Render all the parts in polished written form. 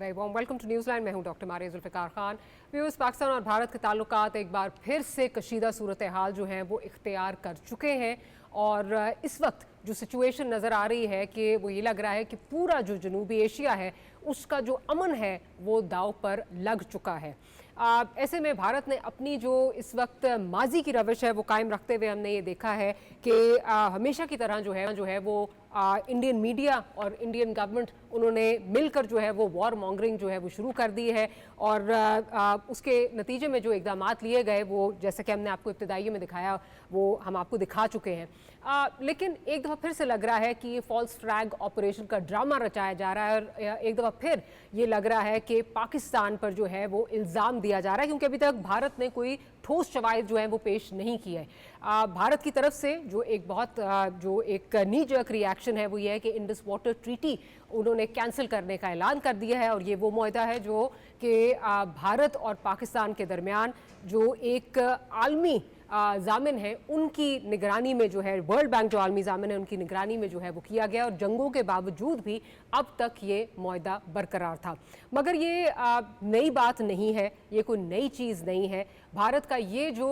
Very warm welcome to Newsland. मैं हूं doctor Maria Zulfiqar Khan. Viewers, Pakistan और भारत के ताल्लुकात एक बार फिर से कशीदा सूरत हाल जो है वो इख्तियार कर चुके हैं और इस वक्त जो सिचुएशन नज़र आ रही है कि वो ये लग रहा है कि पूरा जो जनूबी एशिया है उसका जो अमन है वो दाव पर लग चुका है। ऐसे में भारत ने अपनी जो इस वक्त माजी की रविश है वो कायम रखते हुए हमने ये देखा है कि हमेशा की तरह जो है वो इंडियन मीडिया और इंडियन गवर्नमेंट उन्होंने मिलकर जो है वो वॉर मॉन्गरिंग जो है वो शुरू कर दी है और उसके नतीजे में जो इकदाम लिए गए वो जैसे कि हमने आपको इब्तिदाई में दिखाया वो हम आपको दिखा चुके हैं। लेकिन एक दफ़ा फिर से लग रहा है कि ये फॉल्स फ्लैग ऑपरेशन का ड्रामा रचाया जा रहा है और एक दफ़ा फिर ये लग रहा है कि पाकिस्तान पर जो है वो इल्ज़ाम दिया जा रहा है, क्योंकि अभी तक भारत ने कोई ठोस शवाहिद जो है वो पेश नहीं किया है। भारत की तरफ से जो एक नी जर्क रिएक्शन है वो ये है कि इंडस वाटर ट्रीटी उन्होंने कैंसिल करने का ऐलान कर दिया है और ये वो मुआहदा है जो कि भारत और पाकिस्तान के दरमियान जो एक आलमी जामिन है उनकी निगरानी में जो है, वर्ल्ड बैंक जो आलमी जामिन है उनकी निगरानी में जो है वो किया गया और जंगों के बावजूद भी अब तक ये मुआहदा बरकरार था। मगर ये नई बात नहीं है, ये कोई नई चीज़ नहीं है। भारत का ये जो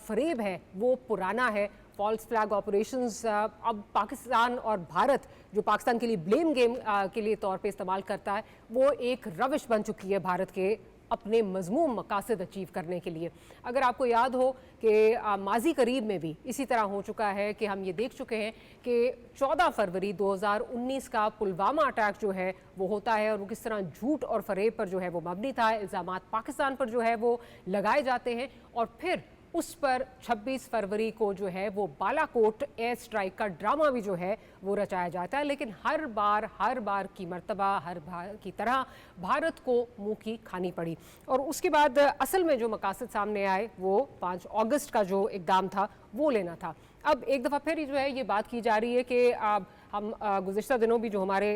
फरेब है वो पुराना है। फॉल्स फ्लैग ऑपरेशंस अब पाकिस्तान और भारत जो पाकिस्तान के लिए ब्लेम गेम के लिए तौर पे इस्तेमाल करता है वो एक रविश बन चुकी है भारत के अपने मज़मूम मकासद अचीव करने के लिए। अगर आपको याद हो कि माजी करीब में भी इसी तरह हो चुका है कि हम ये देख चुके हैं कि 14 फरवरी 2019 का पुलवामा अटैक जो है वो होता है और वो किस तरह झूठ और फरेब पर जो है वो मबनी था। इल्ज़ामात पाकिस्तान पर जो है वो लगाए जाते हैं और फिर उस पर 26 फरवरी को जो है वो बालाकोट एयर स्ट्राइक का ड्रामा भी जो है वो रचाया जाता है। लेकिन हर बार की मर्तबा हर बार की तरह भारत को मुंह की खानी पड़ी और उसके बाद असल में जो मकासद सामने आए वो 5 अगस्त का जो इक़दाम था वो लेना था। अब एक दफ़ा फिर जो है ये बात की जा रही है कि हम गुज़िश्ता दिनों भी जो हमारे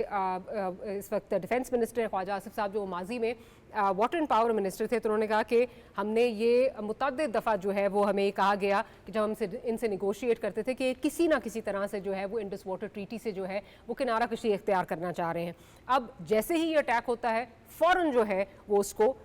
इस वक्त डिफेंस मिनिस्टर हैं ख्वाजा आसिफ साहब जो माजी में वाटर एंड पावर मिनिस्टर थे, तो उन्होंने कहा कि हमने ये मुतअद्दिद दफ़ा जो है वो हमें कहा गया कि जब हम इनसे निगोशिएट करते थे कि किसी ना किसी तरह से जो है वो इंडस वाटर ट्रीटी से जो है वो किनारा कशी इख्तियार करना चाह रहे हैं। अब जैसे ही ये अटैक होता है फ़ौरन जो है वो उसको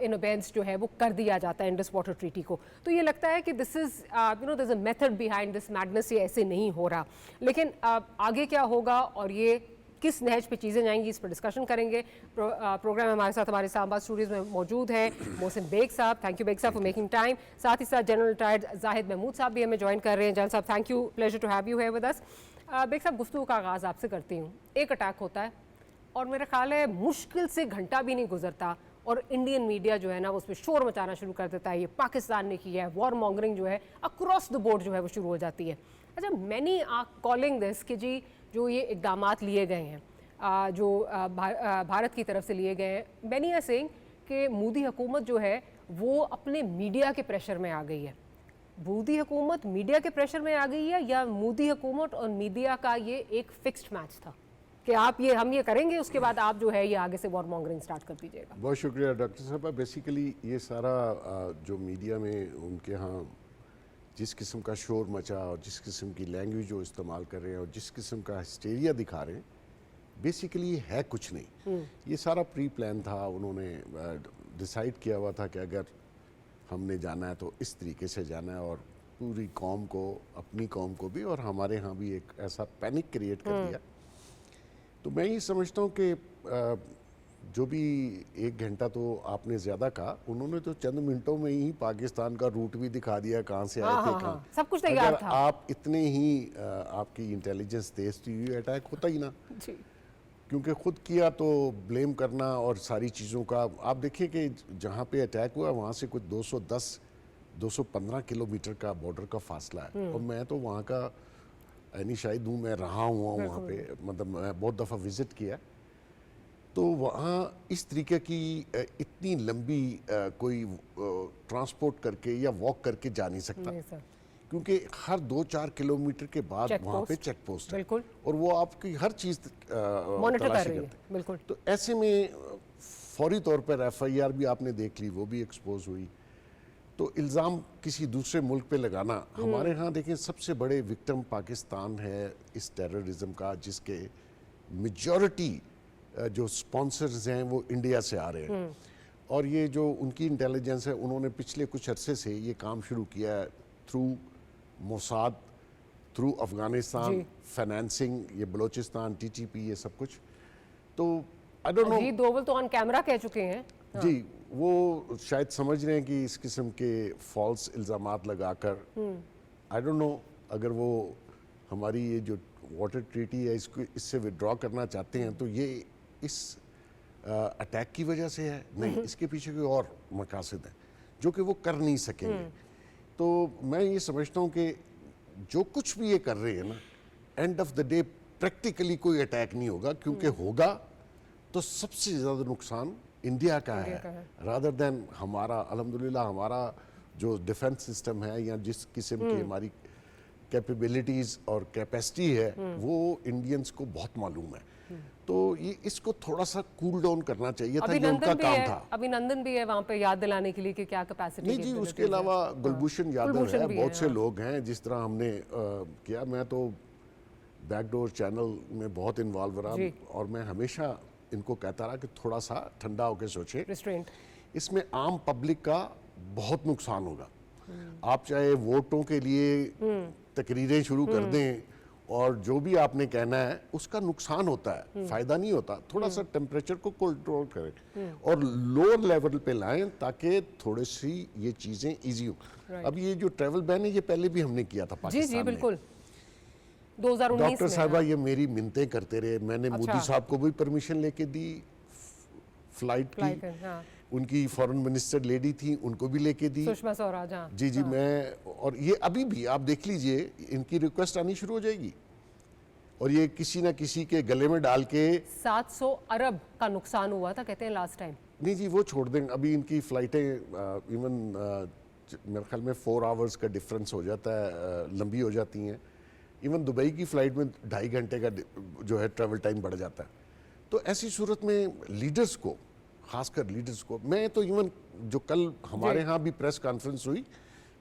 इन ओबेंस जो है वो कर दिया जाता है इंडस वाटर ट्रीटी को। तो ये लगता है कि this is there is a method behind this madness, ये ऐसे नहीं हो रहा। लेकिन आगे क्या होगा और ये किस नहज पे चीज़ें जाएंगी इस पर डिस्कशन करेंगे। प्रोग्राम में हमारे साथ हमारे इस्लामाबाद स्टूडियोज़ में मौजूद हैं मोहसिन बेग साहब, थैंक यू बेग साहब फॉर मेकिंग टाइम। साथ ही साथ जनरल रिटायर्ड जाहिद महमूद साहब भी हमें ज्वाइन कर रहे हैं। जनरल साहब thank you, pleasure to have you here with us. Beg साहब, गुफ्तगू का आगाज़ आपसे करती हूँ। एक अटैक होता है और मेरा ख्याल है मुश्किल से घंटा भी नहीं गुजरता और इंडियन मीडिया जो है ना उस पर शोर मचाना शुरू कर देता है, ये पाकिस्तान ने किया है, वॉर मॉन्गरिंग जो है अक्रॉस द बोर्ड जो है वो शुरू हो जाती है। अच्छा, मैनी आर कॉलिंग दिस कि जी जो ये इकदाम लिए गए हैं जो भारत की तरफ से लिए गए हैं, मैनी आर सेइंग कि मोदी हुकूमत जो है वो अपने मीडिया के प्रेशर में आ गई है। मोदी हुकूमत मीडिया के प्रेशर में आ गई है या मोदी हुकूमत और मीडिया का ये एक फिक्स्ड मैच था कि आप ये हम ये करेंगे उसके बाद आप जो है ये आगे से वॉर मॉन्गरिंग स्टार्ट कर दीजिएगा? बहुत शुक्रिया डॉक्टर साहब। बेसिकली ये सारा जो मीडिया में उनके यहाँ जिस किस्म का शोर मचा और जिस किस्म की लैंग्वेज जो इस्तेमाल कर रहे हैं और जिस किस्म का हिस्टेरिया दिखा रहे हैं, बेसिकली है कुछ नहीं। ये सारा प्री प्लान था। उन्होंने डिसाइड किया हुआ था कि अगर हमने जाना है तो इस तरीके से जाना है और पूरी कौम को, अपनी कौम को भी और हमारे यहाँ भी एक ऐसा पैनिक क्रिएट कर दिया। तो मैं ये समझता हूँ कि जो भी 1 घंटा तो आपने ज़्यादा कहा, उन्होंने तो चंद मिनटों में ही पाकिस्तान का रूट भी दिखा दिया, कहाँ से आए थे, कहाँ सब कुछ तैयार था। आप इतने ही आपकी इंटेलिजेंस तेज थी, अटैक होता ही ना जी। क्योंकि खुद किया तो ब्लेम करना और सारी चीज़ों का आप देखिए कि जहाँ पे अटैक हुआ वहाँ से कुछ 210-215 किलोमीटर का बॉर्डर का फासला है और मैं तो वहाँ का यानी शायद हूँ, मैं रहा हुआ हूँ वहाँ पे, मतलब मैं बहुत दफ़ा विज़िट किया। तो वहाँ इस तरीके की इतनी लंबी कोई ट्रांसपोर्ट करके या वॉक करके जा नहीं सकता क्योंकि हर 2-4 किलोमीटर के बाद वहाँ पे चेक पोस्ट है और वो आपकी हर चीज़ मॉनिटर कर रही है। बिल्कुल। तो ऐसे में फौरी तौर पर FIR भी आपने देख ली, वो भी एक्सपोज हुई। तो इल्ज़ाम किसी दूसरे मुल्क पे लगाना, हमारे यहाँ देखें सबसे बड़े विक्टिम पाकिस्तान है इस टेररिज्म का, जिसके मेजॉरिटी जो स्पॉन्सर्स हैं वो इंडिया से आ रहे हैं, और ये जो उनकी इंटेलिजेंस है, उन्होंने पिछले कुछ अरसे से ये काम शुरू किया है through Mossad, through Afghanistan, financing, ये बलोचिस्तान, टीटीपी, ये सब कुछ। तो आई डोंट नो, अजीत डोवल तो ऑन कैमरा कह चुके हैं। जी, वो शायद समझ रहे हैं कि इस किस्म के फॉल्स इल्ज़ामात लगाकर, आई डोंट नो, अगर वो हमारी ये जो वाटर ट्रीटी है इसको इससे विड्रॉ करना चाहते हैं तो ये इस अटैक की वजह से है, नहीं, इसके पीछे कोई और मकासद है जो कि वो कर नहीं सकेंगे। तो मैं ये समझता हूँ कि जो कुछ भी ये कर रहे हैं ना, end of the day practically कोई अटैक नहीं होगा, क्योंकि होगा तो सबसे ज़्यादा नुकसान इंडिया का है रादर देन हमारा। अल्हम्दुलिल्लाह हमारा जो डिफेंस सिस्टम है या जिस किस्म की हमारी कैपेबिलिटीज़ और कैपेसिटी है वो इंडियंस को बहुत मालूम है। तो ये इसको थोड़ा सा कूल डाउन करना चाहिए था, ये उनका काम था। अभिनंदन भी है वहाँ पे याद दिलाने के लिए कि क्या कैपेसिटी। नहीं जी, उसके अलावा गुलभूषण यादव है, बहुत से लोग हैं जिस तरह हमने किया। मैं तो बैकडोर चैनल में बहुत इन्वॉल्व रहा और मैं हमेशा इनको कहता रहा कि थोड़ा सा ठंडा होकर सोचे, इसमें आम पब्लिक का बहुत नुकसान होगा। आप चाहे वोटों के लिए तकरीरें शुरू कर दें और जो भी आपने कहना है उसका नुकसान होता है, फायदा नहीं होता। थोड़ा सा टेम्परेचर को कंट्रोल करें और लोअर लेवल पे लाएं ताकि थोड़ी सी ये चीजें इजी हो। अब ये जो ट्रैवल बैन है ये पहले भी हमने किया था पाकिस्तान जी बिल्कुल 2019 में। डॉक्टर साहबा ये मेरी मिन्नतें करते रहे, मैंने मोदी साहब को भी परमिशन लेके दी फ्लाइट की, उनकी फॉरेन मिनिस्टर लेडी थी उनको भी लेके दी, सुषमा स्वराज। जी मैं, और ये अभी भी आप देख लीजिए इनकी रिक्वेस्ट आनी शुरू हो जाएगी और ये किसी ना किसी के गले में डाल के 700 अरब का नुकसान हुआ था कहते हैं लास्ट टाइम। नहीं जी वो छोड़ देंगे, अभी इनकी फ्लाइटें इवन मेरे ख्याल में 4 आवर्स का डिफरेंस हो जाता है, लंबी हो जाती हैं। इवन दुबई की फ्लाइट में 2.5 घंटे का जो है ट्रैवल टाइम बढ़ जाता है। तो ऐसी सूरत में लीडर्स को, खासकर लीडर्स को, मैं तो इवन जो कल हमारे यहाँ भी प्रेस कॉन्फ्रेंस हुई,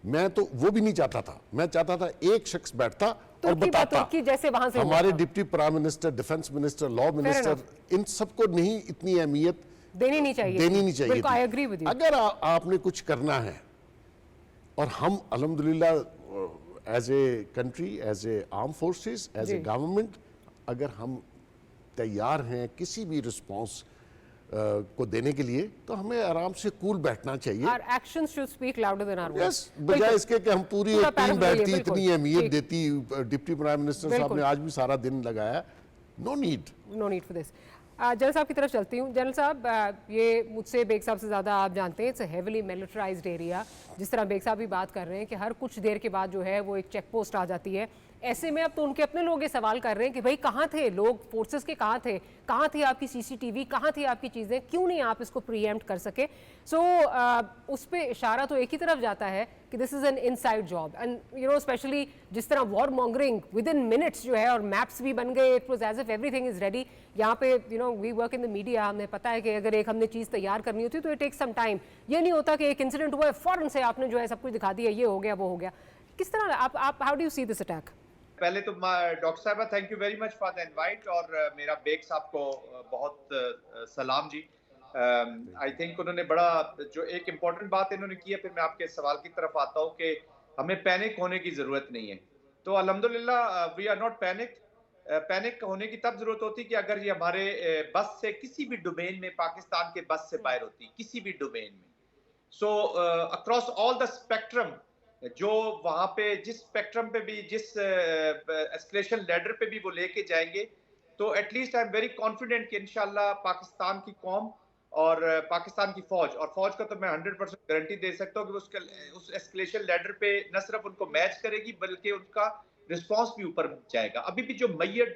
मैं तो वो भी नहीं चाहता था, मैं चाहता था एक शख्स बैठता और बताता। जैसे वहां से हमारे deputy prime minister, defence minister, law minister, इन सबको नहीं इतनी अहमियत देनी नहीं चाहिए थी। I agree with you। अगर आपने कुछ करना है और हम अल्हम्दुलिल्लाह as a country, as a arm forces, as a government, अगर हम तैयार हैं किसी भी रिस्पॉन्स को देने के लिए तो हमें आराम से कूल बैठना चाहिए। Our actions should speak louder than our words। बजाय इसके कि हम पूरी एक टीम बैठती, इतनी अहमियत देती, डिप्टी प्राइम मिनिस्टर साहब ने आज भी सारा दिन लगाया। No need for this. General साहब की तरफ चलती हूँ। जनरल साहब ये मुझसे बेग साहब से ज़्यादा आप जानते हैं, it's a heavily militarised area. जिस तरह बेग साहब भी बात कर रहे हैं कि हर कुछ देर के बाद जो है वो एक चेक पोस्ट आ जाती है। ऐसे में अब तो उनके अपने लोग ये सवाल कर रहे हैं कि भाई कहाँ थे लोग, फोर्सेस के कहाँ थी आपकी सीसीटीवी, कहाँ थी आपकी चीज़ें, क्यों नहीं आप इसको प्रीएम्प्ट कर सके। सो उस पर इशारा तो एक ही तरफ जाता है कि this is an inside job and you know specially जिस तरह war mongering within minutes जो है और मैप्स भी बन गए, it was as if everything is ready. यहाँ पे you know we work in the media, हमें पता है कि अगर एक हमने चीज़ तैयार करनी होती तो इट टेक्स सम टाइम। ये नहीं होता कि एक इंसिडेंट हुआ है फौरन से आपने जो है सब कुछ दिखा दिया, ये हो गया वो हो गया। किस तरह आप how do you see this attack? पहले तो डॉक्टर साहबा thank you very much for the invite और मेरा बेग साहब को बहुत सलाम जी। आई थिंक उन्होंने बड़ा जो एक इम्पॉर्टेंट बात इन्होंने की है, फिर मैं आपके सवाल की तरफ आता हूँ कि हमें पैनिक होने की ज़रूरत नहीं है। तो अल्हम्दुलिल्लाह we are not panic. Panic होने की तब ज़रूरत होती कि अगर ये हमारे बस से किसी भी डोमेन में, पाकिस्तान के बस से बाहर होती किसी भी डोमेन में। सो अक्रॉस ऑल द स्पेक्ट्रम, जो वहां पे जिस स्पेक्ट्रम पे भी, जिस एस्केलेशन लैडर पे भी वो लेके जाएंगे, तो at least I am very confident कि इंशाल्लाह पाकिस्तान की कौम और पाकिस्तान की फौज, और फौज का तो मैं 100% गारंटी दे सकता हूँ कि उस एस्केलेशन लैडर पे न सिर्फ उनको मैच करेगी बल्कि उनका रिस्पॉन्स भी ऊपर जाएगा। अभी भी जो मैयड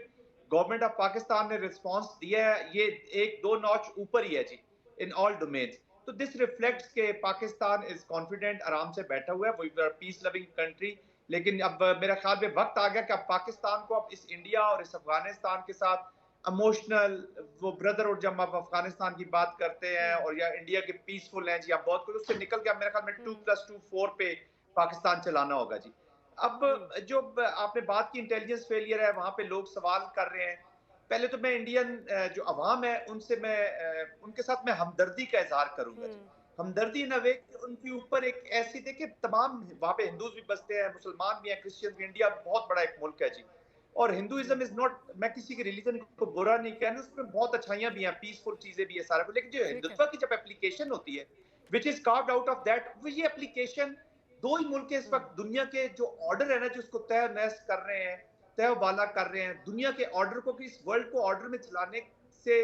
गवर्नमेंट ऑफ पाकिस्तान ने रिस्पॉन्स दिया है ये 1-2 नॉच ऊपर ही है जी इन ऑल डोमेन्स। तो दिस रिफ्लेक्ट्स के पाकिस्तान इज कॉन्फिडेंट, आराम से बैठा हुआ है, we are peace loving country. लेकिन अब मेरा ख्याल में वक्त आ गया कि अब पाकिस्तान को अब इस इंडिया और इस अफगानिस्तान के साथ इमोशनल, वो ब्रदरहुड जब आप अफगानिस्तान की बात करते हैं और या इंडिया के पीसफुल हैं जी, आप बहुत कुछ उससे निकल के मेरे ख्याल में 2+2 4 पे पाकिस्तान चलाना होगा जी। अब जो आपने बात की इंटेलिजेंस फेलियर है, वहां पे लोग सवाल कर रहे हैं पहले तो मैं इंडियन जो अवाम है उनसे मैं उनके साथ मैं हमदर्दी का इजहार करूंगा जी। हमदर्दी इन अ वे कि उनके ऊपर एक ऐसी, देखिए तमाम वहाँ पे हिंदूज भी बसते हैं, मुसलमान भी हैं, क्रिश्चियन भी। इंडिया बहुत बड़ा एक मुल्क है जी, और हिंदुइज्म इज नॉट, मैं किसी के रिलीजन को बुरा नहीं कहना, उसमें बहुत अच्छाइयां भी हैं, पीसफुल चीजें भी है सारा कुछ, लेकिन जो ठीक है। हिंदुत्व की जब एप्लीकेशन होती है which is carved out of that, वो ये एप्लीकेशन दो ही मुल्क इस वक्त दुनिया के जो ऑर्डर है ना, जो उसको तय नैस कर रहे हैं, तय वाला कर रहे हैं दुनिया के ऑर्डर को, कि इस वर्ल्ड को ऑर्डर में चलाने से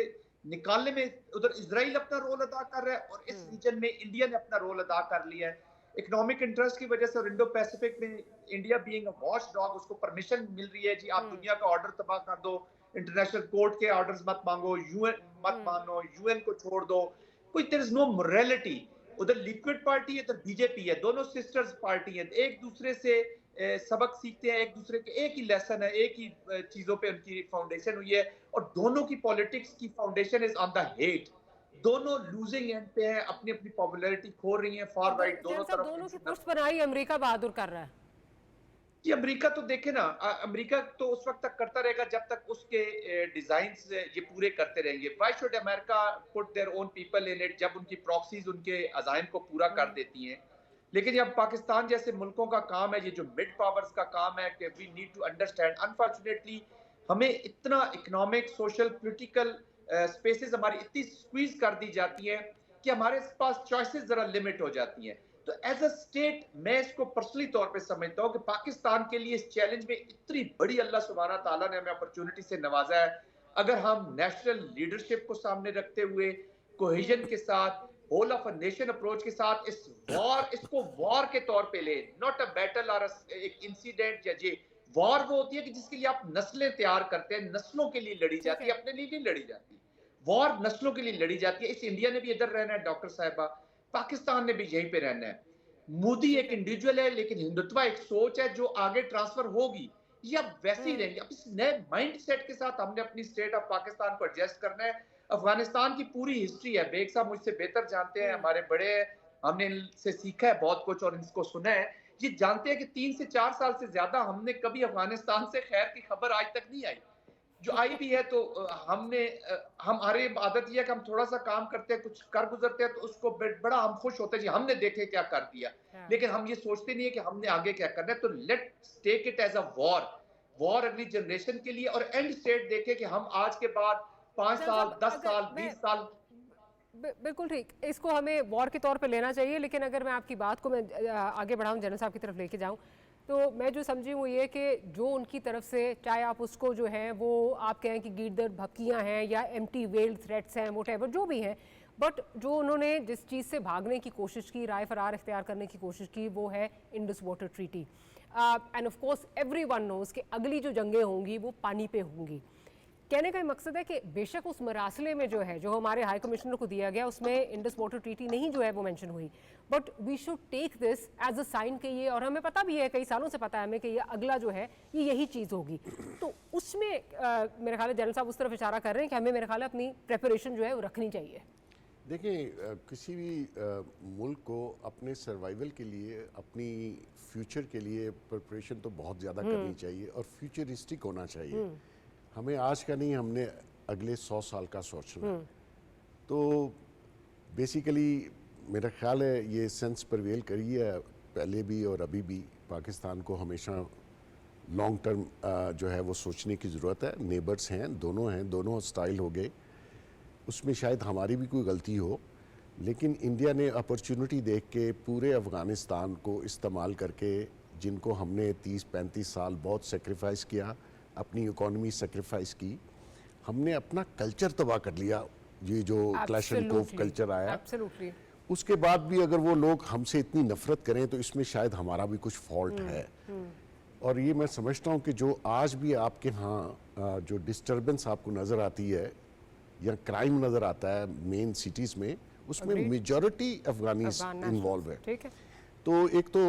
निकालने में उधर इजराइल अपना रोल अदा कर रहा है, और इस रीजन में इंडिया ने अपना रोल अदा कर लिया है इकोनॉमिक इंटरेस्ट की वजह से। और इंडो पैसिफिक में India being a watch dog, उसको परमिशन मिल रही है जी, आप दुनिया का ऑर्डर तबाह कर दो, इंटरनेशनल कोर्ट के ऑर्डर्स मत मांगो, यूएन मत मानो, यूएन को छोड़ दो, कोई देयर इज नो मोरालिटी। उधर लिक्विड पार्टी है, इधर बीजेपी है, दोनों सिस्टर्स पार्टी हैं, एक दूसरे से सबक सीखते हैं, एक दूसरे के एक ही लेसन है, एक ही चीजों पे उनकी फाउंडेशन हुई है, और दोनों की पॉलिटिक्स की foundation is on the hate. दोनों लूजिंग एंड पे हैं, अपनी अपनी पॉपुलैरिटी खो रही हैं, फार राइट दोनों तरफ। दोनों की पुष्ट बनाई अमेरिका बहादुर कर रहा है कि अमेरिका तो देखे ना, अमेरिका तो उस वक्त तक करता रहेगा जब तक उसके डिजाइन ये पूरे करते रहेंगे। Why should America put their own people in it, जब उनकी प्रॉक्सीज उनके अजाइम को पूरा कर देती हैं। लेकिन जब पाकिस्तान जैसे मुल्कों का काम है, ये जो मिड पावर्स का काम है, कि we need to understand, unfortunately हमें इतना इकोनॉमिक सोशल पॉलिटिकल स्पेसेस हमारी इतनी स्क्वीज कर दी जाती है कि हमारे पास चॉइसेस जरा लिमिट हो जाती हैं। तो एज अ स्टेट मैं इसको पर्सनली तौर पे समझता हूँ कि पाकिस्तान के लिए इस चैलेंज में इतनी बड़ी अल्लाह सुब्हाना ताला ने हमें अपॉर्चुनिटी से नवाजा है। अगर हम नेशनल लीडरशिप को सामने रखते हुए, कोहेजन के साथ, whole of a nation approach के साथ इस वॉर, इसको वॉर के तौर पे ले, नॉट अ बैटल और एक इंसिडेंट या जे वॉर वो होती है कि जिसके लिए आप नस्लें तैयार करते हैं, नस्लों के लिए लड़ी जाती है, अपने लिए नहीं लड़ी जाती। वॉर नस्लों के लिए लड़ी जाती है। इस इंडिया ने भी इधर रहना है डॉक्टर साहिबा, पाकिस्तान ने भी यहीं पे रहना है। मोदी एक इंडिविजुअल है, लेकिन हिंदुत्व एक सोच है जो आगे ट्रांसफर होगी, ये अब वैसे ही रहेंगे। अब इस नए माइंड सेट के साथ हमने अपनी स्टेट ऑफ पाकिस्तान को एडजस्ट करना है। अफगानिस्तान की पूरी हिस्ट्री है, बेग साहब मुझसे बेहतर जानते हैं, हमारे बड़े हैं, हमने इनसे सीखा है बहुत कुछ और इनको सुना है। ये जानते हैं कि 3 से 4 साल से ज्यादा हमने कभी अफगानिस्तान से खैर की खबर आज तक नहीं आई। जो आई भी है तो हमारी आदत यह है कि हम थोड़ा सा काम करते हैं, कुछ कर गुजरते हैं, तो उसको बड़ा हम खुश होते हैं जी हमने देखे क्या कर दिया, लेकिन हम ये सोचते नहीं है कि हमने आगे क्या करना है। तो let's take it as a war, war अगली जनरेशन के लिए, और एंड स्टेट देखे कि हम आज के बाद 5 साल 10 साल 20 साल। बिल्कुल ठीक, इसको हमें वॉर के तौर पे लेना चाहिए। लेकिन अगर मैं आपकी बात को मैं आगे बढ़ाऊं, जनरल साहब की तरफ लेके जाऊं, तो मैं जो समझी हूँ ये कि जो उनकी तरफ से, चाहे आप उसको जो है वो आप कहें कि गीदड़ भक्कियाँ हैं या एम्प्टी वेल्ड थ्रेट्स हैं, व्हाटएवर जो भी हैं, बट जो उन्होंने जिस चीज़ से भागने की कोशिश की, राय फरार इख्तियार करने की कोशिश की, वो है Indus Water Treaty. And of course everyone knows कि अगली जो जंगें होंगी वो पानी पे होंगी। कहने का मकसद है कि बेशक उस मरासले में जो है, जो हमारे हाई कमिश्नर को दिया गया, उसमें इंडस वाटर ट्रीटी नहीं जो है वो मेंशन हुई, but we should take this as a sign के ये, और हमें पता भी है, कई सालों से पता है हमें कि ये अगला जो है ये यही चीज़ होगी। तो उसमें मेरे ख्याल है जनरल साहब उस तरफ इशारा कर रहे हैं कि हमें मेरे ख्याल है अपनी प्रेपरेशन जो है वो रखनी चाहिए। देखिए, किसी भी मुल्क को अपने सर्वाइवल के लिए, अपनी फ्यूचर के लिए प्रिपरेशन तो बहुत ज़्यादा करनी चाहिए और फ्यूचरिस्टिक होना चाहिए। हमें आज का नहीं, हमने अगले 100 साल का सोचना। तो बेसिकली मेरा ख्याल है ये सेंस प्रवेल करी है पहले भी और अभी भी, पाकिस्तान को हमेशा लॉन्ग टर्म जो है वो सोचने की ज़रूरत है। नेबर्स हैं, दोनों स्टाइल हो गए, उसमें शायद हमारी भी कोई गलती हो, लेकिन इंडिया ने अपॉर्चुनिटी देख के पूरे अफ़गानिस्तान को इस्तेमाल करके, जिनको हमने 30-35 साल बहुत सेक्रीफाइस किया, अपनी इकोनॉमी सेक्रीफाइस की, हमने अपना कल्चर तबाह कर लिया। ये जो क्लैश एंड कोफ कल्चर आया, उसके बाद भी अगर वो लोग हमसे इतनी नफरत करें तो इसमें शायद हमारा भी कुछ फॉल्ट है। और ये मैं समझता हूँ कि जो आज भी आपके यहाँ जो डिस्टर्बेंस आपको नज़र आती है या क्राइम नज़र आता है मेन सिटीज़ में, उसमें मेजॉरिटी अफगानीज इन्वॉल्व है। ठीक है। तो एक तो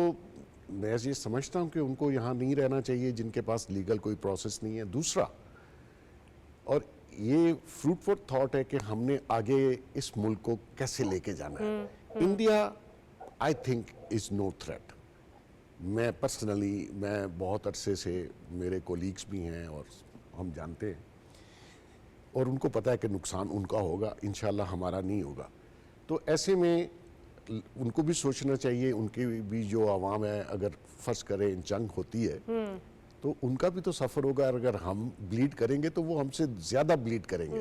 मैं ये समझता हूँ कि उनको यहाँ नहीं रहना चाहिए जिनके पास लीगल कोई प्रोसेस नहीं है। दूसरा, और ये फ्रूटफुल थॉट है कि हमने आगे इस मुल्क को कैसे लेके जाना है। India I think is no threat. मैं पर्सनली, मैं बहुत अरसे से, मेरे कोलीग्स भी हैं और हम जानते हैं और उनको पता है कि नुकसान उनका होगा, इंशाल्लाह हमारा नहीं होगा। तो ऐसे में उनको भी सोचना चाहिए, उनके भी जो आवाम है, अगर फर्ज करें जंग होती है तो उनका भी तो सफ़र होगा, और अगर हम ब्लीड करेंगे तो वो हमसे ज़्यादा ब्लीड करेंगे।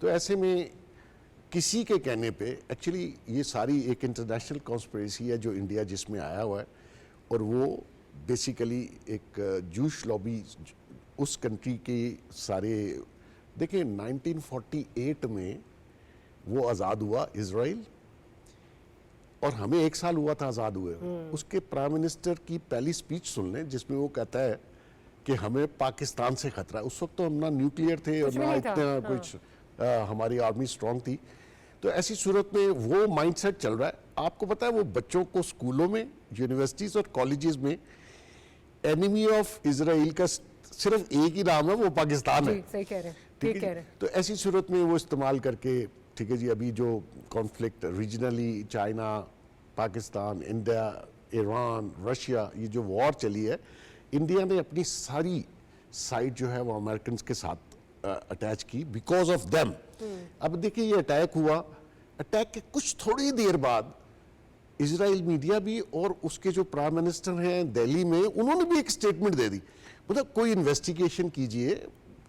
तो ऐसे में किसी के कहने पे एक्चुअली ये सारी एक इंटरनेशनल कॉन्स्पिरेसी है जो इंडिया जिसमें आया हुआ है, और वो बेसिकली एक जूश लॉबी उस कंट्री के सारे, देखिए 1948 में वो आज़ाद हुआ इजराइल, और हमें 1 साल हुआ था आज़ाद हुए। उसके प्राइम मिनिस्टर की पहली स्पीच सुन लें जिसमें वो कहता है कि हमें पाकिस्तान से खतरा है। उस वक्त तो हम ना न्यूक्लियर थे और ना इतना कुछ हमारी आर्मी स्ट्रांग थी। तो ऐसी सूरत में वो माइंडसेट चल रहा है। आपको पता है वो बच्चों को स्कूलों में, यूनिवर्सिटीज़ और कॉलेजेस में एनिमी ऑफ इजराइल का सिर्फ एक ही नाम है, वो पाकिस्तान है। सही कह रहे हैं, ठीक है। तो ऐसी सूरत में वो इस्तेमाल करके, ठीक है जी, अभी जो conflict regionally China, Pakistan, India, Iran, Russia, ये जो वॉर चली है, इंडिया ने अपनी सारी साइड जो है वो अमेरिकन के साथ अटैच की बिकॉज ऑफ देम। अब देखिए ये अटैक हुआ, अटैक के कुछ थोड़ी देर बाद इजराइल मीडिया भी और उसके जो प्राइम मिनिस्टर हैं दिल्ली में, उन्होंने भी एक स्टेटमेंट दे दी, मतलब कोई इन्वेस्टिगेशन कीजिए,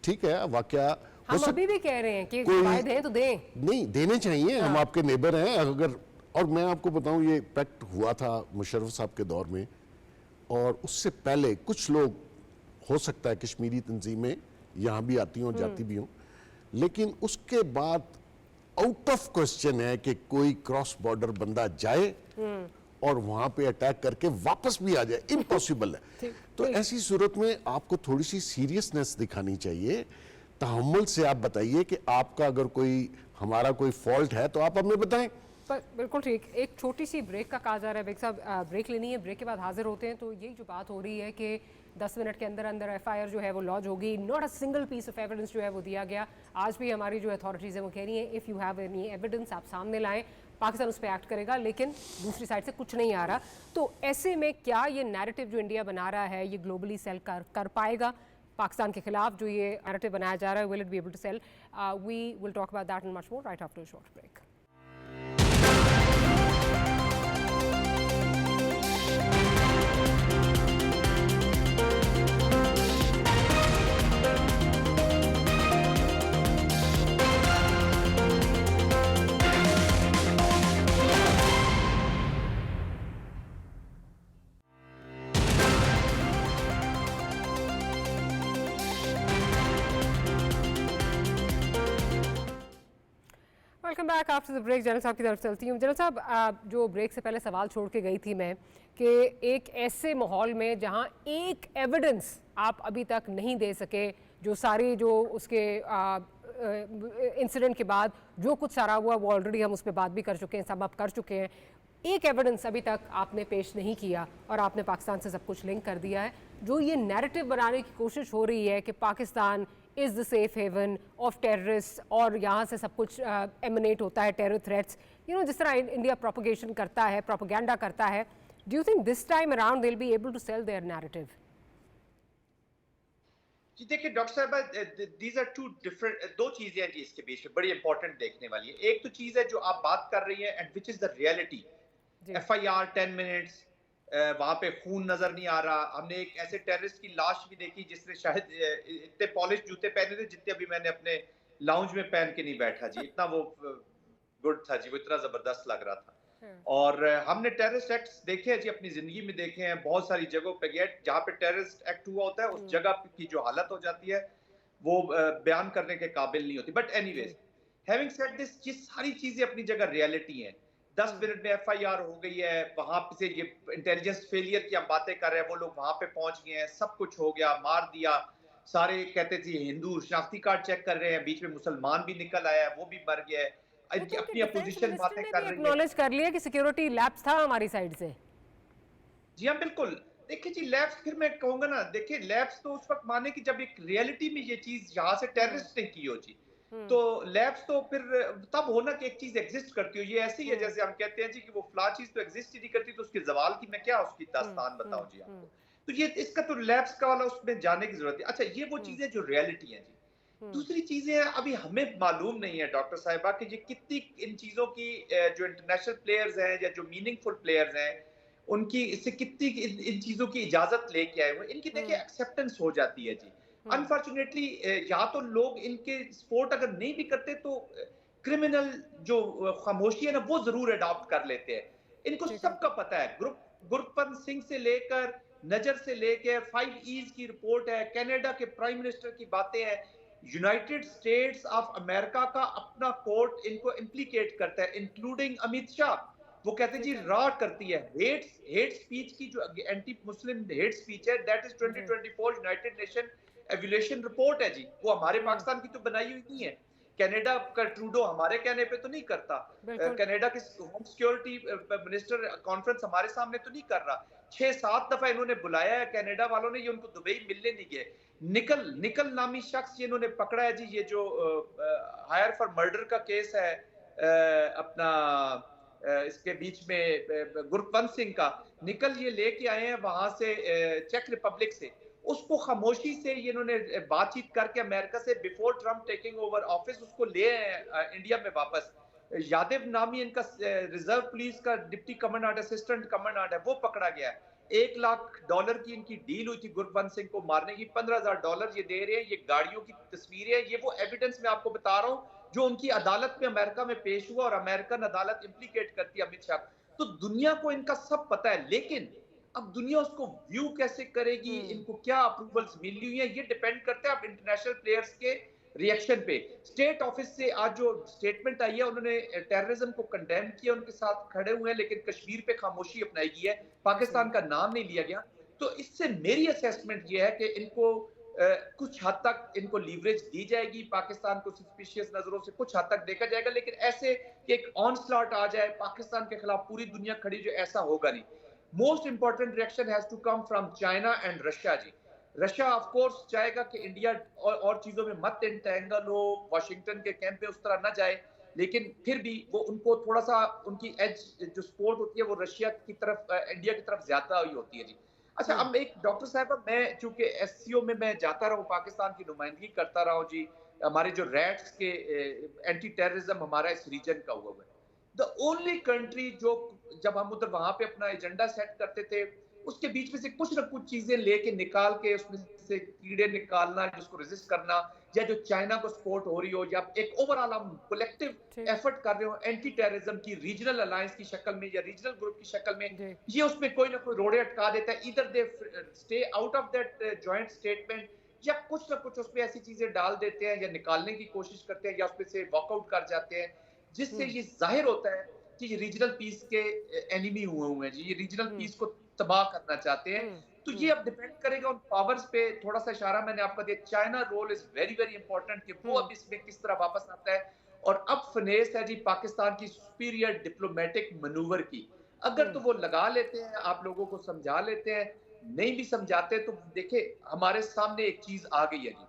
ठीक है, वाकया हम अभी भी कह रहे हैं कि शायद है तो दें, नहीं देने चाहिए। हम आपके नेबर हैं अगर, और मैं आपको बताऊं ये पैक्ट हुआ था मुशर्रफ साहब के दौर में, और उससे पहले कुछ लोग, हो सकता है कश्मीरी तंजीमें यहाँ भी आती हों, जाती भी हों, लेकिन उसके बाद आउट ऑफ क्वेश्चन है कि कोई क्रॉस बॉर्डर बंदा जाए और वहां पे अटैक करके वापस भी आ जाए, इम्पॉसिबल है। तो ऐसी सूरत में आपको थोड़ी सी सीरियसनेस दिखानी चाहिए, तहम्मुल से आप बताइए कि आपका अगर कोई, हमारा कोई फॉल्ट है तो आप हमें बताएं। पर बिल्कुल ठीक। एक छोटी सी ब्रेक का कहा जा रहा है, बेग साहब ब्रेक लेनी है, ब्रेक के बाद हाजिर होते हैं। तो यही जो बात हो रही है कि 10 मिनट के अंदर अंदर एफआईआर जो है वो लॉन्च होगी, not a single piece of evidence जो है वो दिया गया। आज भी हमारी जो अथॉरिटीज़ हैं वो कह रही हैं if you have any evidence आप सामने लाएं, पाकिस्तान उस पर एक्ट करेगा, लेकिन दूसरी साइड से कुछ नहीं आ रहा। तो ऐसे में क्या ये नैरेटिव जो इंडिया बना रहा है ये ग्लोबली सेल कर पाएगा पाकिस्तान के खिलाफ? जो ये नैरेटिव बनाया जा रहा है, will it be able to sell? We will talk about that and much more right after a short break. Welcome back after the break. General साहब की तरफ चलती हूँ। जनरल साहब, जो ब्रेक से पहले सवाल छोड़ के गई थी मैं कि एक ऐसे माहौल में जहाँ एक एविडेंस आप अभी तक नहीं दे सके, जो सारी जो उसके इंसिडेंट के बाद जो कुछ सारा हुआ वो ऑलरेडी हम उस पर बात भी कर चुके हैं, सब आप कर चुके हैं, एक एविडेंस अभी तक आपने पेश नहीं किया और आपने पाकिस्तान से सब कुछ लिंक कर दिया है। जो ये नैरेटिव बनाने की कोशिश हो रही है कि Pakistan is the safe haven of terrorist और यहाँ से सब कुछ एमिनेट होता है, टेरर थ्रेट्स, जिस तरह इंडिया प्रोपोगेशन करता है, प्रोपोगेंडा करता है, do you think this time around they will be able to sell their narrative? जी देखिए डॉक्टर साहब, दीज आर टू डिफरेंट, दो चीजें हैं जी इसके बीच में बड़ी इंपॉर्टेंट देखने वाली है। एक तो चीज है जो आप बात कर रही है and which is the reality. FIR 10 minutes, वहां पे खून नजर नहीं आ रहा। हमने एक ऐसे टेररिस्ट की लाश भी देखी जिसने शायद इतने पॉलिश जूते पहने थे जितने अभी मैंने अपने लाउंज में पहन के नहीं बैठा जी, इतना वो गुड था जी, वो इतना जबरदस्त लग रहा था। और हमने टेररिस्ट एक्ट्स देखे हैं जी, अपनी जिंदगी में देखे हैं बहुत सारी जगहों पे गए जहाँ पे टेररिस्ट एक्ट हुआ होता है, उस जगह की जो हालत हो जाती है वो बयान करने के काबिल नहीं होती। But anyways, having said this, ये सारी चीजें अपनी जगह रियलिटी हैं। 10 मिनट में एफआईआर हो गई है, वहां से ये इंटेलिजेंस फेलियर की हम बातें कर रहे हैं, वो लोग वहां पे पहुंच गए हैं, सब कुछ हो गया, मार दिया। सारे कहते थे हिंदू शनाख्ती कार्ड चेक कर रहे हैं, बीच में मुसलमान भी निकल आया है, वो भी मर गया है। अपनी अपोजिशन बातें कर रही है, एक्नॉलेज कर लिया कि सिक्योरिटी लैप्स था हमारी साइड से। जी हाँ बिल्कुल। देखिए जी लैब्स, फिर मैं कहूंगा ना, देखिए लैब्स तो उस वक्त माने कि जब एक रियलिटी में ये चीज यहाँ से टेररिस्ट ने की हो जी, तो लैब्स तो फिर तब होना कि एक चीज एग्जिस्ट करती हो। ये ऐसे ही है जैसे हम कहते हैं जी कि वो फला चीज तो एग्जिस्ट ही नहीं करती, तो उसके जवाल की मैं क्या उसकी दास्तान बताऊं जी आपको। तो ये इसका तो लैब्स का वाला उसमें जाने की जरूरत है। अच्छा, ये वो चीजें जो रियलिटी है जी, दूसरी चीजें अभी हमें मालूम नहीं है डॉक्टर साहिबा कि ये कितनी इन चीजों की जो इंटरनेशनल प्लेयर्स हैं या जो मीनिंगफुल प्लेयर्स हैं उनकी इससे कितनी इन चीजों की इजाजत लेके आए हुए, इनकी देखिए एक्सेप्टेंस हो जाती है जी। अनफॉर्चुनेटली या तो लोग इनके सपोर्ट अगर नहीं भी करते तो क्रिमिनल जो खामोशी है ना वो जरूर अडॉप्ट कर लेते हैं। इनको सबका पता है, गुरपंत सिंह से लेकर नजर से लेकर 5 ईज की रिपोर्ट है, कनाडा के प्राइम मिनिस्टर की बातें हैं, यूनाइटेड स्टेट्स ऑफ अमेरिका का अपना कोर्ट इनको इम्प्लीकेट करता है, इंक्लूडिंग अमित शाह। वो कहते हैं जी रॉ करती है हेट स्पीच की, जो एंटी मुस्लिम हेट स्पीच है, that is 2024 United Nation evaluation report है जी। वो हमारे पाकिस्तान की तो बनाई हुई नहीं है। कनाडा का ट्रूडो हमारे कहने पे तो नहीं करता, कनाडा की होम सिक्योरिटी मिनिस्टर कॉन्फ्रेंस हमारे सामने तो नहीं कर रहा। 6-7 दफा इन्होंने बुलाया है कनाडा वालों ने, ये उनको दुबई मिलने नहीं गए। निकल नामी शख्स ये इन्होंने पकड़ा है जी, ये जो हायर फॉर मर्डर का केस है अपना इसके बीच में गुरपंत सिंह का, निकल ये लेके आए हैं वहां से चेक रिपब्लिक से। उसको खामोशी से ये इन्होंने बातचीत करके अमेरिका से before Trump taking over office उसको ले आए इंडिया में वापस। यादव नामी इनका रिजर्व पुलिस का डिप्टी कमांडेंट असिस्टेंट कमांडेंट है, वो पकड़ा गया है। $1 लाख की इनकी डील हुई थी गुरबंद सिंह को मारने की, $15,000 ये दे रहे हैं। ये गाड़ियों की तस्वीरें हैं, ये वो एविडेंस मैं आपको बता रहा हूँ जो उनकी अदालत में अमेरिका में पेश हुआ और अमेरिकन अदालत इम्प्लीकेट करती है अमित शाह। तो दुनिया को इनका सब पता है, लेकिन अब दुनिया उसको व्यू कैसे करेगी, इनको क्या अप्रूवल्स मिली हुई है, ये डिपेंड करता है अब इंटरनेशनल प्लेयर्स के रिएक्शन पे। स्टेट ऑफिस से आज जो स्टेटमेंट आई है, उन्होंने टेररिज्म को कंडेम किया, उनके साथ खड़े हुए हैं, लेकिन कश्मीर पे खामोशी अपनाई गई है, पाकिस्तान का नाम नहीं लिया गया। तो इससे मेरी असेसमेंट ये है कि इनको कुछ हद तक इनको लीवरेज दी जाएगी, पाकिस्तान को सस्पिशियस नजरों से कुछ हद तक देखा जाएगा, लेकिन ऐसे कि एक ऑनस्लॉट आ जाए पाकिस्तान के खिलाफ पूरी दुनिया खड़ी, जो ऐसा होगा नहीं। Most important reaction has to come from China and Russia जी। रशिया ऑफ कोर्स चाहेगा कि इंडिया और चीजों में मत एंटेंगल हो, वाशिंगटन के कैंप पे उस तरह ना जाए, लेकिन फिर भी वो उनको थोड़ा सा उनकी एज जो सपोर्ट होती है वो रशिया की तरफ इंडिया की तरफ ज्यादा ही होती है जी। अच्छा, अब एक डॉक्टर साहब, मैं चूंकि एससीओ में मैं जाता रहा हूँ, पाकिस्तान की नुमाइंदगी करता रहा हूँ जी, हमारे जो रैट्स के एंटी टेररिज्म हमारा इस रीजन का हुआ है, द ओनली कंट्री जो जब हम उधर वहां पे अपना एजेंडा सेट करते थे, उसके बीच में से कुछ ना कुछ चीजें लेके निकाल के उसमें से कीड़े निकालना, जिसको रेजिस्ट करना, या जो चाइना को सपोर्ट हो रही हो, या एक ओवरऑल हम कलेक्टिव एफर्ट कर रहे हो एंटी टेररिज्म की रीजनल अलायंस की शक्ल में या रीजनल ग्रुप की शक्ल में, ये उसमें कोई ना कोई रोड़े अटका देता है। इधर they stay out of that joint statement, या कुछ ना कुछ उसमें ऐसी चीजें डाल देते हैं या निकालने की कोशिश करते हैं, या उसमें से वॉकआउट कर जाते हैं, जिससे ये जाहिर होता है कि ये रीजनल पीस के एनिमी हुए हैं जी, ये रीजनल पीस को तबाह करना चाहते हैं। तो ये अब डिपेंड करेगा उन पावर्स पे। थोड़ा सा इशारा मैंने आपको दिया, China role is very very important कि वो अब इसमें किस तरह वापस आता है। और अब फिनेस है जी पाकिस्तान की सुपीरियर डिप्लोमेटिक मनूवर की, अगर तो वो लगा लेते हैं, आप लोगों को समझा लेते हैं, नहीं भी समझाते तो देखे हमारे सामने एक चीज आ गई है जी।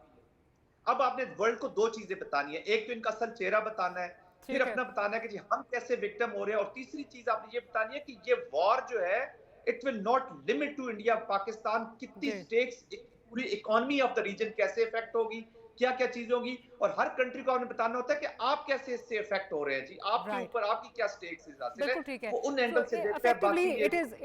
अब आपने वर्ल्ड को दो चीजें बतानी है, एक तो इनका असल चेहरा बताना है, फिर अपना बताना है कि जी हम कैसे विक्टिम हो रहे हैं, और तीसरी चीज आपने ये बतानी है कि ये वॉर जो है it will not limit to India Pakistan, कितनी स्टेक्स पूरी इकोनॉमी ऑफ द रीजन कैसे इफेक्ट होगी, क्या क्या चीजें होगी, और हर कंट्री को आपने बताना होता है कि आप कैसे इससे इफेक्ट हो रहे हैं जी, आपके ऊपर आपकी क्या स्टेक्स है, वो उन एंगल से देखते हैं। बाकी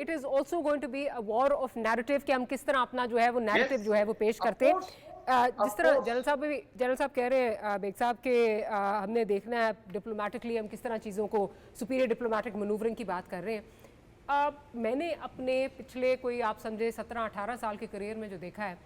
it is also going to be a war of narrative कि हम किस तरह अपना जो है वो नैरेटिव जो है वो पेश करते हैं। जिस तरह जनरल साहब कह रहे हैं बेग साहब के हमने देखना है डिप्लोमेटिकली हम किस तरह चीज़ों को सुपीरियर डिप्लोमेटिक मनूवरिंग की बात कर रहे हैं। मैंने अपने पिछले कोई आप समझे 17-18 साल के करियर में जो देखा है,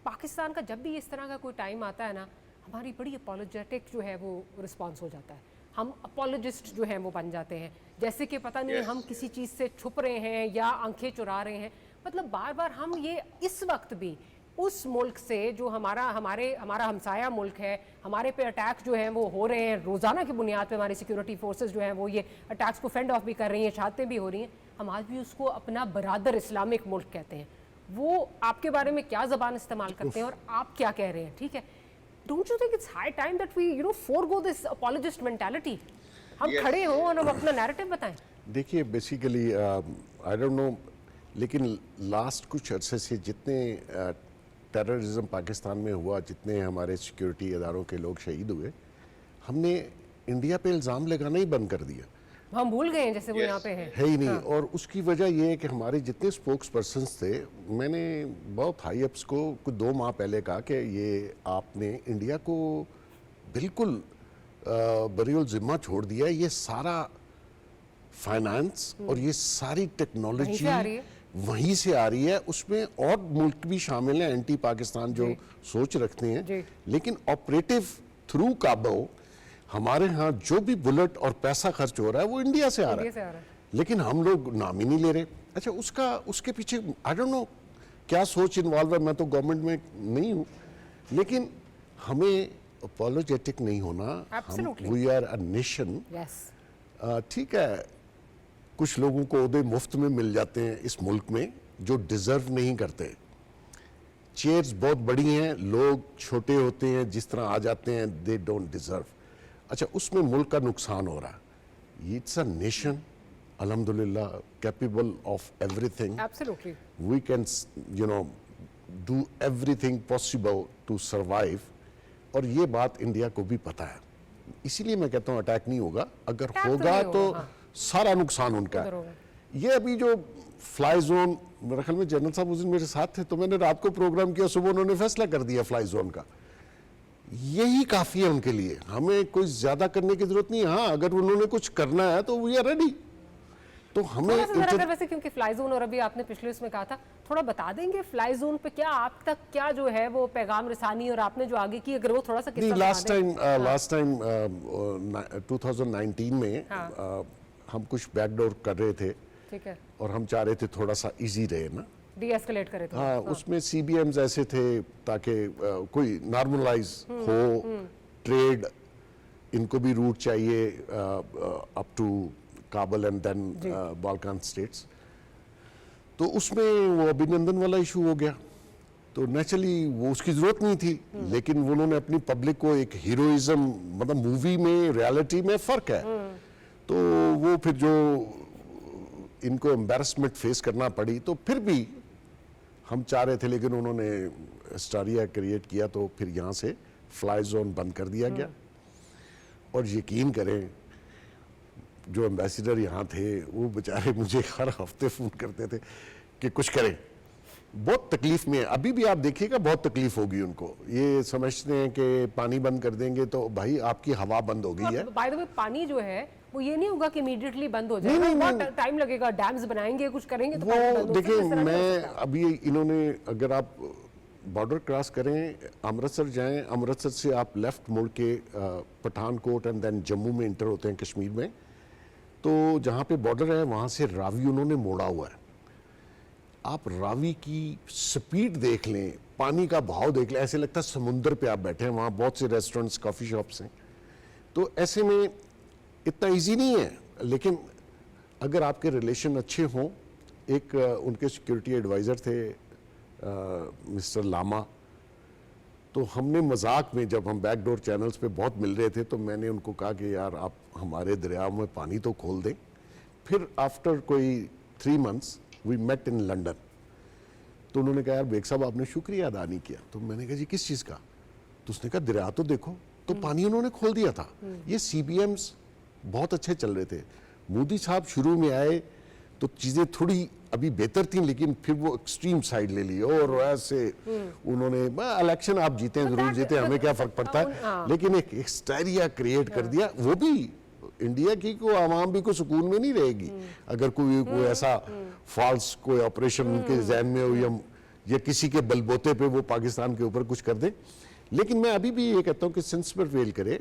पाकिस्तान का जब भी इस तरह का कोई टाइम आता है ना, हमारी बड़ी अपोलोजेटिक जो है वो रिस्पॉन्स हो जाता है, हम अपोलोजिस्ट जो हैं वो बन जाते हैं, जैसे कि पता नहीं हम किसी चीज़ से छुप रहे हैं या आंखें चुरा रहे हैं। मतलब बार बार हम ये इस वक्त भी उस मुल्क से जो हमारा हमसाया मुल्क है, हमारे पे अटैक जो हैं वो हो रहे हैं रोज़ाना की बुनियाद पे, हमारी सिक्योरिटी फोर्सेस जो हैं वो ये अटैक्स को फेंड ऑफ भी कर रही हैं, शहादतें भी हो रही हैं, हम आज भी उसको अपना बरादर इस्लामिक मुल्क कहते हैं। वो आपके बारे में क्या ज़बान इस्तेमाल करते हैं और आप क्या कह रहे हैं, ठीक है? Don't you think it's high time that we forgo this apologist mentality, हम खड़े हों और हम अपना नैरेटिव बताएं? देखिए बेसिकली आई डोंट नो, लेकिन लास्ट कुछ अरसे से जितने टेररिज्म पाकिस्तान में हुआ, जितने हमारे सिक्योरिटी इदारों के लोग शहीद हुए, हमने इंडिया पे इल्ज़ाम लगाना ही बंद कर दिया, हम भूल गए हैं जैसे वो यहाँ पे हैं। है ही नहीं। और उसकी वजह ये है कि हमारे जितने स्पोक्स पर्सनस थे, मैंने बहुत हाई अप्स को कुछ 2 माह पहले कहा कि ये आपने इंडिया को बिल्कुल बरियल जिम्मा छोड़ दिया है, ये सारा फाइनेंस और ये सारी टेक्नोलॉजी वहीं से आ रही है, उसमें और मुल्क भी शामिल हैं एंटी पाकिस्तान जो सोच रखते हैं, लेकिन ऑपरेटिव थ्रू काबो हमारे यहाँ जो भी बुलेट और पैसा खर्च हो रहा है वो इंडिया से आ रहा है, लेकिन हम लोग नाम ही नहीं ले रहे। अच्छा, उसके पीछे आई डोंट नो क्या सोच इन्वॉल्व है, मैं तो गवर्नमेंट में नहीं हूँ, लेकिन हमें अपोलोजेटिक नहीं होना। We are a nation. ठीक है, कुछ लोगों को ओहदे मुफ्त में मिल जाते हैं इस मुल्क में जो डिजर्व नहीं करते। चेयर्स बहुत बड़ी हैं, लोग छोटे होते हैं, जिस तरह आ जाते हैं, दे डोंट डिजर्व। अच्छा, उसमें मुल्क का नुकसान हो रहा है। इट्स अ नेशन, अल्हम्दुलिल्लाह, capable of everything. Absolutely we can do everything possible to survive, और ये बात इंडिया को भी पता है। इसीलिए मैं कहता हूँ अटैक नहीं होगा, अगर होगा तो सारा नुकसान उनका है। ये अभी जो फ्लाई जोन, मेरे ख्याल में जनरल साहब उस दिन मेरे साथ थे, तो मैंने रात को प्रोग्राम किया, सुबह उन्होंने फैसला कर दिया फ्लाई जोन का। यही काफी है उनके लिए, हमें कोई ज्यादा करने की जरूरत नहीं। हाँ, अगर उन्होंने कुछ करना है तो वी आर रेडी। तो हमें वैसे, क्योंकि फ्लाई जोन और अभी आपने पिछले उसमें कहा था, थोड़ा बता देंगे फ्लाई जोन पे क्या आप तक क्या जो है वो पैगाम रिसानी और आपने जो आगे की, अगर वो थोड़ा सा किस्सा लास्ट टाइम 2019 में हम कुछ बैकडोर कर रहे थे, ठीक है, और हम चाह रहे थे थोड़ा सा इजी रहे ना, डी-एस्केलेट करे तो। हाँ, उसमें CBMs ऐसे थे ताकि कोई नॉर्मलाइज हो ट्रेड, इनको भी रूट चाहिए अप टू काबल एंड देन बाल्कान स्टेट्स। तो उसमें वो अभिनंदन वाला इशू हो गया, तो नेचुरली वो उसकी जरूरत नहीं थी, लेकिन उन्होंने अपनी पब्लिक को एक हीरोइज्म, मतलब मूवी में रियलिटी में फर्क है, तो वो फिर जो इनको एम्बैरसमेंट फेस करना पड़ी, तो फिर भी हम चाह रहे थे, लेकिन उन्होंने स्टारिया क्रिएट किया, तो फिर यहाँ से फ्लाई जोन बंद कर दिया गया। और यकीन करें, जो एम्बेसडर यहाँ थे वो बेचारे मुझे हर हफ्ते फ़ोन करते थे कि कुछ करें, बहुत तकलीफ में है। अभी भी आप देखिएगा, बहुत तकलीफ होगी उनको। ये समझते हैं कि पानी बंद कर देंगे तो भाई आपकी हवा बंद हो गई है। बाय द वे, पानी जो है वो ये नहीं होगा कि इमीडिएटली बंद हो जाएगा, बहुत टाइम लगेगा, डैम्स बनाएंगे, कुछ करेंगे तो वो देखिए, मैं अभी इन्होंने, अगर आप बॉर्डर क्रॉस करें, अमृतसर जाएं, अमृतसर से आप लेफ्ट मुड़ के पठानकोट एंड देन जम्मू में इंटर होते हैं कश्मीर में, तो जहाँ पे बॉर्डर है वहाँ से रावी उन्होंने मोड़ा हुआ है। आप रावी की स्पीड देख लें, पानी का भाव देख लें, ऐसे लगता है समुंदर पे आप बैठे हैं। वहाँ बहुत से रेस्टोरेंट्स, कॉफ़ी शॉप्स हैं, तो ऐसे में इतना इजी नहीं है। लेकिन अगर आपके रिलेशन अच्छे हों, एक उनके सिक्योरिटी एडवाइज़र थे मिस्टर लामा, तो हमने मजाक में, जब हम बैकडोर चैनल्स पे बहुत मिल रहे थे, तो मैंने उनको कहा कि यार आप हमारे दरिया में पानी तो खोल दें। फिर आफ्टर कोई 3 months we met in London, तो उन्होंने कहा यार बेग साहब आपने शुक्रिया अदा नहीं किया। तो मैंने कहा जी किस चीज़ का? तो उसने कहा दरिया तो देखो, तो पानी उन्होंने खोल दिया था। ये CBMs बहुत अच्छे चल रहे थे। मोदी साहब शुरू में आए तो चीज़ें थोड़ी अभी बेहतर थी, लेकिन फिर वो एक्सट्रीम साइड ले ली, और ऐसे उन्होंने, इलेक्शन आप जीते जरूर जीते, हमें क्या फर्क पड़ता है, लेकिन एक हिस्टेरिया क्रिएट कर दिया। वो भी इंडिया की को आवाम भी कोई सुकून में नहीं रहेगी अगर कोई ऐसा फॉल्स कोई ऑपरेशन उनके जहन में हो, या किसी के बलबोते पे वो पाकिस्तान के ऊपर कुछ कर दे। लेकिन मैं अभी भी ये कहता हूँ कि सेंस पर वेल करे,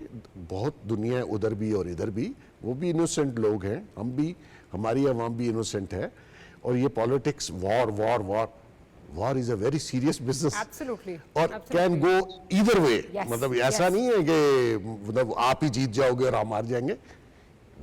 बहुत दुनिया है उधर भी और इधर भी, वो भी इनोसेंट लोग हैं, हम भी, हमारी आवाम भी इनोसेंट है। और ये politics, war is a very serious business, और कैन गो ईदर वे। मतलब ऐसा नहीं है कि मतलब आप ही जीत जाओगे और हम हार जाएंगे।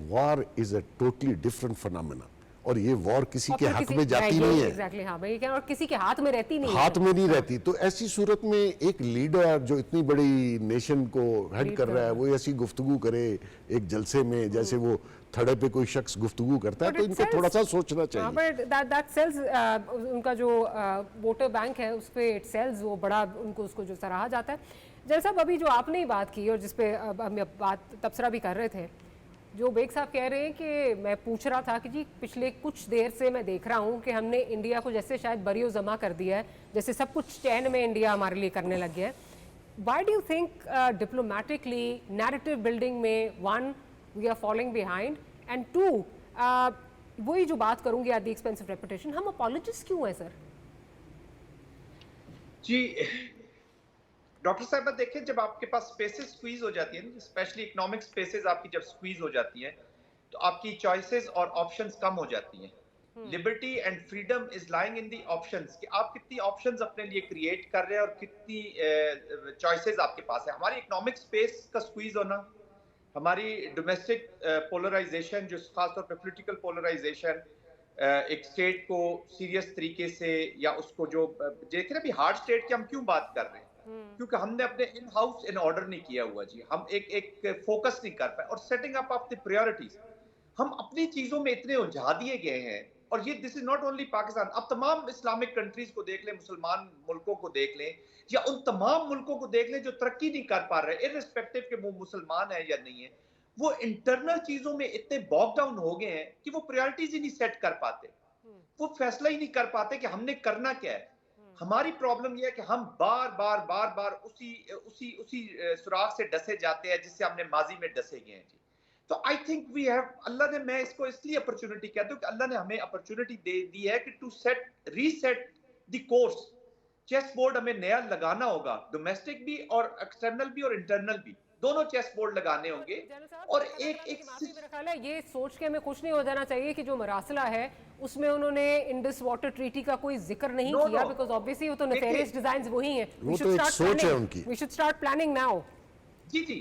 War is a totally different phenomena, और ये वॉर किसी और के फिर हक किसी- में जाती मैं नहीं ये- है, एग्जैक्टली हाँ मैं ये कह रहा हूं, और किसी के हाथ में रहती नहीं हाथ है। में नहीं रहती। तो ऐसी सूरत में एक लीडर जो इतनी बड़ी नेशन को हेड लीड कर कर रहा है, रहा वो ऐसी गुफ्तगू करे एक जलसे में, जैसे वो थड़े पे कोई शख्स गुफ्तगू करता है, But तो it इनको sells- थोड़ा सा सोचना हाँ, चाहिए। but that sells, उनका जो वोटर बैंक है उस पे इट सेल्स, वो बड़ा उनको उसको जो सराहा जाता है। जैसा अभी जो आपने ही बात की और जिस पे अब हम बात तबसरा भी कर रहे थे, जो बेग साहब कह रहे हैं कि मैं पूछ रहा था कि जी पिछले कुछ देर से मैं देख रहा हूँ कि हमने इंडिया को जैसे शायद बरियो जमा कर दिया है, जैसे सब कुछ चैन में इंडिया हमारे लिए करने लग गया है। Why do you think diplomatically narrative building में one we are following behind, and to वही जो बात करूंगी at the expense of reputation, हम अपॉलजिस्ट क्यों है सर? जी डॉक्टर साहब देखें, जब आपके पास स्पेसेस स्क्वीज हो जाती है ना, स्पेशली इकोनॉमिक स्पेसेस आपकी जब स्क्वीज हो जाती हैं, तो आपकी चॉइसेस और ऑप्शंस कम हो जाती हैं। Liberty and freedom is lying in the options, कि आप कितनी ऑप्शंस अपने लिए क्रिएट कर रहे हैं और कितनी चॉइसेस आपके पास है। हमारी इकोनॉमिक स्पेस का स्क्वीज होना, हमारी डोमेस्टिक पोलराइजेशन, जो खासतौर पर पॉलिटिकल पोलराइजेशन, एक स्टेट को सीरियस तरीके से, या उसको जो देख रहे हैं, हार्ड स्टेट की हम क्यों बात कर रहे हैं, क्योंकि हमने अपने इन हाउस इन ऑर्डर नहीं किया हुआ जी, हम एक फोकस नहीं कर पाए, और setting up of the priorities, हम अपनी चीजों में इतने उलझा दिए गए हैं। और ये this is not only Pakistan, अब तमाम इस्लामिक कंट्रीज को देख लें, मुसलमान मुल्कों को देख लें, या उन तमाम मुल्कों को देख लें जो तरक्की नहीं कर पा रहे, इर्रिस्पेक्टिव के वो मुसलमान है या नहीं है, वो इंटरनल चीजों में इतने बॉग डाउन हो गए हैं कि वो प्रायोरिटीज ही नहीं सेट कर पाते, वो फैसला ही नहीं कर पाते कि हमने करना क्या है। हमारी प्रॉब्लम यह है कि हम बार बार उसी उसी उसी सुराख से डसे जाते हैं जिससे हमने माजी में डसे गए हैं जी। तो आई थिंक वी हैव, अल्लाह ने, मैं इसको इसलिए अपॉर्चुनिटी कहता हूं कि अल्लाह ने हमें अपॉर्चुनिटी दे दी है कि to set reset the course. Chess board हमें नया लगाना होगा, डोमेस्टिक भी और एक्सटर्नल भी और इंटरनल भी, दोनों चेस बोर्ड लगाने होंगे। और एक मेरा ख्याल है ये सोच के हमें खुश नहीं हो जाना चाहिए कि जो मरासला है उसमें उन्होंने इंडस वाटर ट्रीटी का कोई जिक्र नहीं किया, बिकॉज ऑब्वियसली वो तो नेफेरियस डिजाइन्स वही हैं। वो तो एक सोच है उनकी। We should start planning now. जी जी,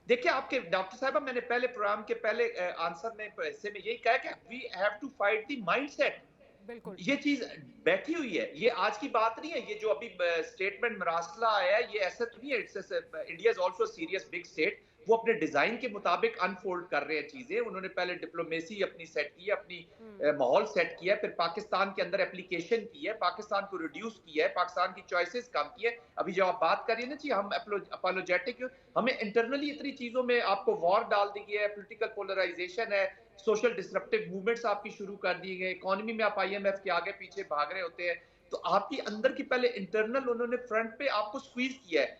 देखिए आपके डॉक्टर साहब, मैंने पहले प्रोग्राम के पहले आंसर में हिस्से में यही कहा कि we have to fight the mindset. बिल्कुल, ये चीज बैठी हुई है, ये आज की बात नहीं है। ये जो अभी स्टेटमेंट मरासला आया है, ये ऐसा तो नहीं है, India is also serious big state. वो अपने डिजाइन के मुताबिक अनफोल्ड कर रहे हैं चीजें। उन्होंने पहले डिप्लोमेसी अपनी सेट की है, अपनी माहौल सेट किया है, फिर पाकिस्तान के अंदर एप्लीकेशन की है, पाकिस्तान को रिड्यूस किया है, पाकिस्तान की चॉइसेस कम की है। अभी जब आप बात करिए ना जी, हम अपोलोजेटिक, हमें इंटरनली इतनी चीजों में आपको वॉर डाल दी गई है, पोलिटिकल पोलराइजेशन है, सोशल डिसरप्टिव मूवमेंट्स आपकी शुरू कर दिए गए, इकोनॉमी में आप IMF के आगे पीछे भाग रहे होते हैं। तो आपकी अंदर की पहले इंटरनल उन्होंने फ्रंट पे आपको स्क्वीज किया है,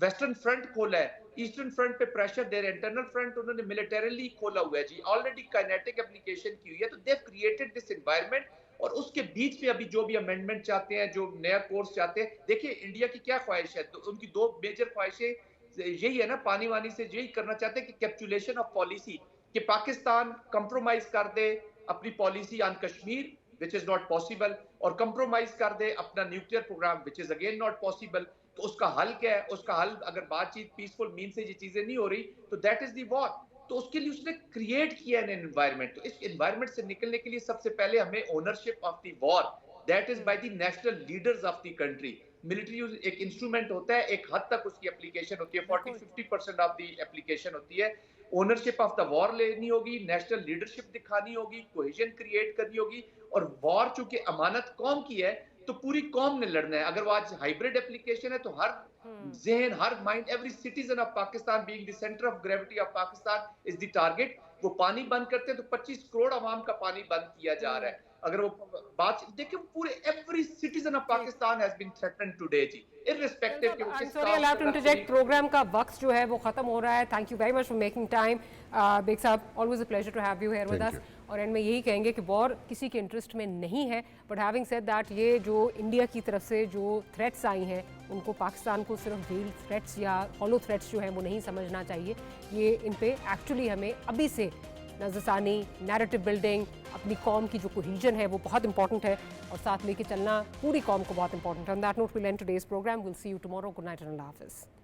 वेस्टर्न फ्रंट खोला है, ईस्टर्न फ्रंट पे प्रेशर दे रहे हैं, इंटरनल फ्रंट उन्होंने मिलिटरीली खोला हुआ है जी, ऑलरेडी काइनेटिक एप्लीकेशन की हुई है। तो they have created this environment, और उसके बीच में अभी जो भी अमेंडमेंट चाहते हैं, जो नया कोर्स चाहते हैं, देखिए इंडिया की क्या ख्वाहिश है, तो उनकी दो मेजर ख्वाहिशें यही है ना, पानी वानी से यही करना चाहते हैं कि कैप्चुलेशन ऑफ पॉलिसी, कि पाकिस्तान कंप्रोमाइज कर दे अपनी policy on Kashmir, which is not possible, और कंप्रोमाइज कर दे अपना nuclear program, which is again not possible. तो उसका हल क्या है? उसका हल, अगर बातचीत पीसफुल मीन से ये चीजें नहीं हो रही, तो दैट इज द वॉर। तो उसके लिए उसने क्रिएट किया है एनवायरनमेंट। तो इस एनवायरनमेंट से निकलने के लिए सबसे पहले हमें ownership of the war, that is by the national leaders of the country. Military एक इंस्ट्रूमेंट होता है, एक हद तक उसकी एप्लीकेशन होती है, 40-50% ऑफ द एप्लीकेशन होती है। ओनरशिप ऑफ द वॉर लेनी होगी, नेशनल लीडरशिप दिखानी होगी, कोहेजन क्रिएट करनी होगी। और वॉर चूंकि अमानत कौम की है, तो पूरी कौम ने लड़ना है। अगर वो आज हाइब्रिड एप्लीकेशन है, तो हर जहन, her mind, every citizen of Pakistan being the centre of gravity of Pakistan is the target. वो पानी बंद करते हैं तो 25 करोड़ आवाम का पानी बंद किया जा रहा है। अगर वो बात देखिए, पूरे every citizen of Pakistan has been threatened today जी, इररिस्पेक्टिव कि वो किस sorry allow to interject, programme का वक्त जो है वो खत्म हो रहा है। Thank you very much for making time. Baig साहब, always a pleasure to have you here with us. और एंड में यही कहेंगे कि वॉर किसी के इंटरेस्ट में नहीं है, बट हैविंग सेड दैट, ये जो इंडिया की तरफ से जो थ्रेट्स आई हैं, उनको पाकिस्तान को सिर्फ वेल थ्रेट्स या हॉलो थ्रेट्स जो हैं वो नहीं समझना चाहिए। ये इन पे एक्चुअली हमें अभी से नज़रसानी, नैरेटिव बिल्डिंग, अपनी कौम की जो कोहेजन है वो बहुत इंपॉर्टेंट है, और साथ लेके चलना पूरी कौम को बहुत इंपॉर्टेंट है। On that note we end today's programme. Will see you tomorrow. Good night and अल्लाह हाफिज़।